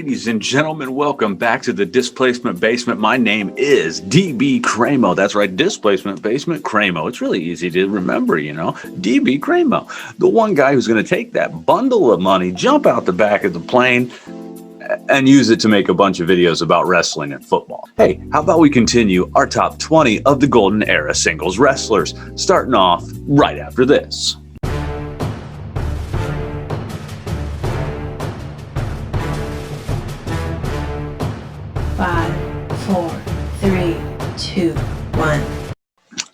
Ladies and gentlemen, welcome back to the Displacement Basement. My name is DB Cramo. That's right, Displacement Basement Cramo. It's really easy to remember, you know, DB Cramo. The one guy who's going to take that bundle of money, jump out the back of the plane, and use it to make a bunch of videos about wrestling and football. Hey, how about we continue our top 20 of the golden era singles wrestlers, starting off right after this. 5, 4, 3, 2, 1.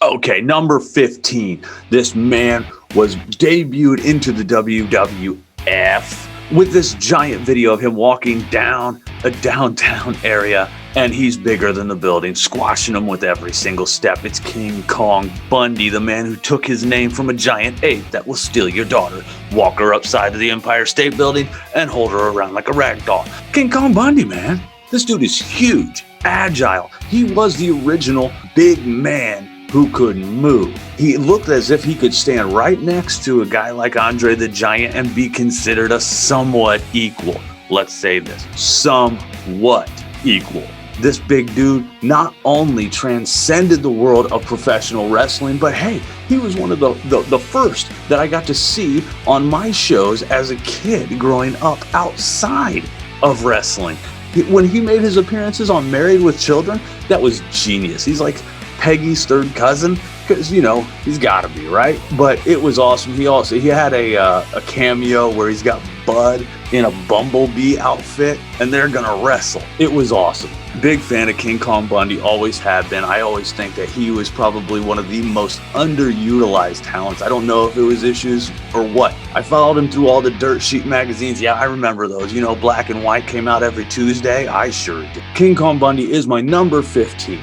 Okay, number 15. This man was debuted into the WWF with this giant video of him walking down a downtown area, and he's bigger than the building, squashing them with every single step. It's King Kong Bundy, the man who took his name from a giant ape that will steal your daughter, walk her upside of the Empire State Building, and hold her around like a rag doll. King Kong Bundy, man. This dude is huge, agile. He was the original big man who could move. He looked as if he could stand right next to a guy like Andre the Giant and be considered a somewhat equal. Let's say this, somewhat equal. This big dude not only transcended the world of professional wrestling, but hey, he was one of the first that I got to see on my shows as a kid growing up outside of wrestling. When he made his appearances on Married with Children, that was genius. He's like Peggy's third cousin, because, you know, he's got to be, right? But it was awesome. He had a cameo where he's got Bud in a bumblebee outfit, and they're going to wrestle. It was awesome. Big fan of King Kong Bundy, always have been. I always think that he was probably one of the most underutilized talents. I don't know if it was issues or what. I followed him through all the Dirt Sheet magazines. Yeah, I remember those. You know, Black and White came out every Tuesday. I sure did. King Kong Bundy is my number 15.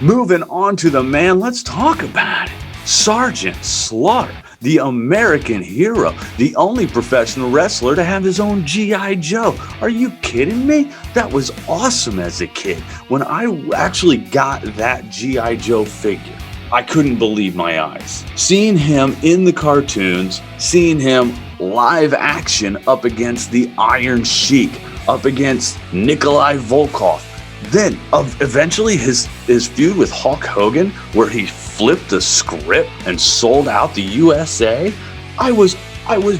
Moving on to the man, let's talk about it. Sgt Slaughter, the American hero, the only professional wrestler to have his own G.I. Joe. Are you kidding me? That was awesome as a kid. When I actually got that G.I. Joe figure, I couldn't believe my eyes. Seeing him in the cartoons, seeing him live action up against the Iron Sheik, up against Nikolai Volkov, then eventually his feud with Hulk Hogan, where he flipped the script and sold out the USA, I was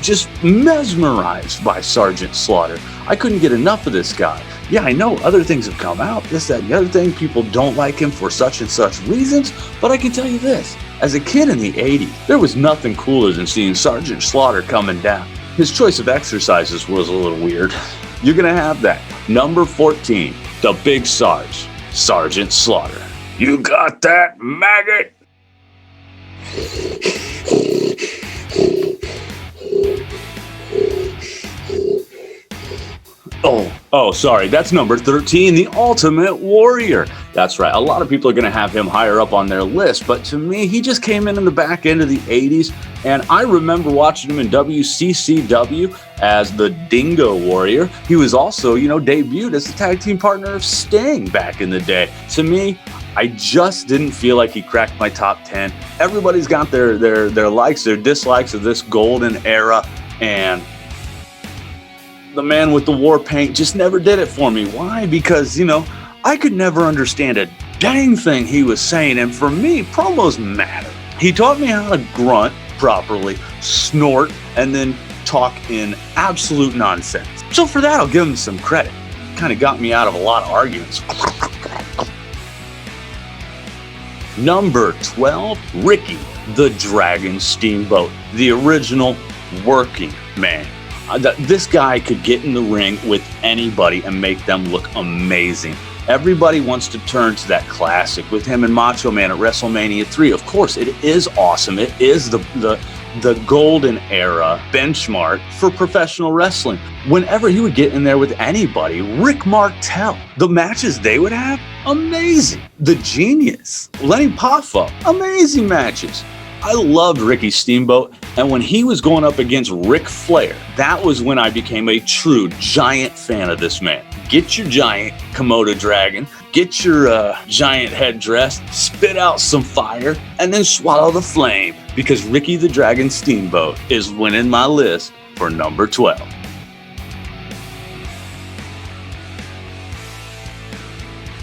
just mesmerized by Sgt Slaughter. I couldn't get enough of this guy. Yeah, I know other things have come out, this, that, and the other thing. People don't like him for such and such reasons, but I can tell you this. As a kid in the 80s, there was nothing cooler than seeing Sgt Slaughter coming down. His choice of exercises was a little weird. You're gonna have that. Number 14. The Big Sarge, Sgt Slaughter. You got that, maggot? Oh, sorry, that's number 13, the Ultimate Warrior. That's right, a lot of people are gonna have him higher up on their list, but to me, he just came in the back end of the 80s, and I remember watching him in WCCW as the Dingo Warrior. He was also, you know, debuted as the tag team partner of Sting back in the day. To me, I just didn't feel like he cracked my top 10. Everybody's got their likes, their dislikes of this golden era, and the man with the war paint just never did it for me. Why? Because, you know, I could never understand a dang thing he was saying, and for me, promos matter. He taught me how to grunt properly, snort, and then talk in absolute nonsense. So for that, I'll give him some credit. Kind of got me out of a lot of arguments. Number 12, Ricky the Dragon Steamboat, the original working man. This guy could get in the ring with anybody and make them look amazing. Everybody wants to turn to that classic with him and Macho Man at WrestleMania 3. Of course, it is awesome. It is the golden era benchmark for professional wrestling. Whenever he would get in there with anybody, Rick Martel, the matches they would have, amazing. The Genius, Lenny Poffo, amazing matches. I loved Ricky Steamboat, and when he was going up against Ric Flair, that was when I became a true giant fan of this man. Get your giant Komodo dragon, get your giant headdress, spit out some fire, and then swallow the flame, because Ricky the Dragon Steamboat is winning my list for number 12.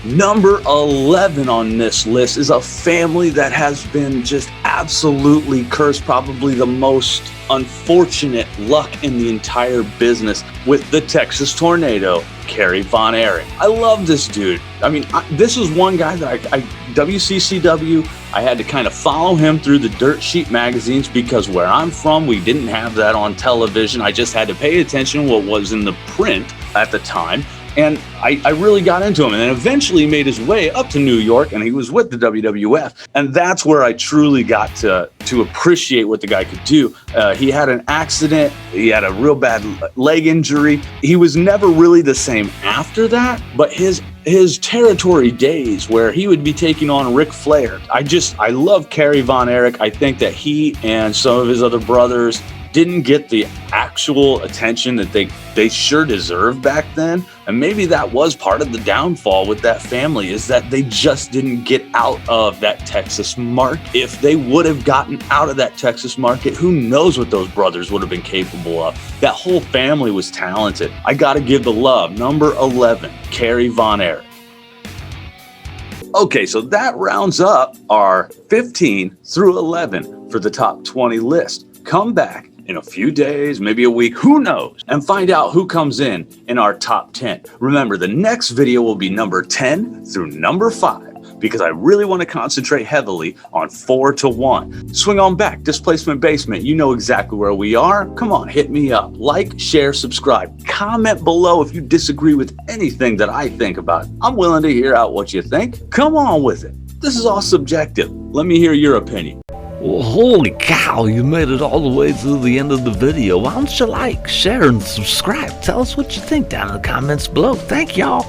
Number 11 on this list is a family that has been just absolutely cursed, probably the most unfortunate luck in the entire business with the Texas tornado, Carrie Von Erich. I love this dude. I mean, this is one guy that WCCW, I had to kind of follow him through the dirt sheet magazines because where I'm from, we didn't have that on television. I just had to pay attention to what was in the print at the time. And I really got into him, and then eventually made his way up to New York, and he was with the WWF. And that's where I truly got to appreciate what the guy could do. He had an accident. He had a real bad leg injury. He was never really the same after that, but his territory days where he would be taking on Ric Flair. I love Carrie Von Erich. I think that he and some of his other brothers didn't get the actual attention that they sure deserved back then. And maybe that was part of the downfall with that family, is that they just didn't get out of that Texas market. If they would have gotten out of that Texas market, who knows what those brothers would have been capable of. That whole family was talented. I gotta give the love. Number 11, Carrie Von Erich. Okay, so that rounds up our 15 through 11 for the top 20 list. Come back in a few days, maybe a week, who knows, and find out who comes in our top 10. Remember, the next video will be number 10 through number 5, because I really want to concentrate heavily on 4 to 1. Swing on back, Displacement Basement. You know exactly where we are. Come on, hit me up. Like, share, subscribe. Comment below if you disagree with anything that I think about. I'm willing to hear out what you think. Come on with it. This is all subjective. Let me hear your opinion. Well, holy cow, you made it all the way through the end of the video. Why don't you like, share, and subscribe? Tell us what you think down in the comments below. Thank y'all.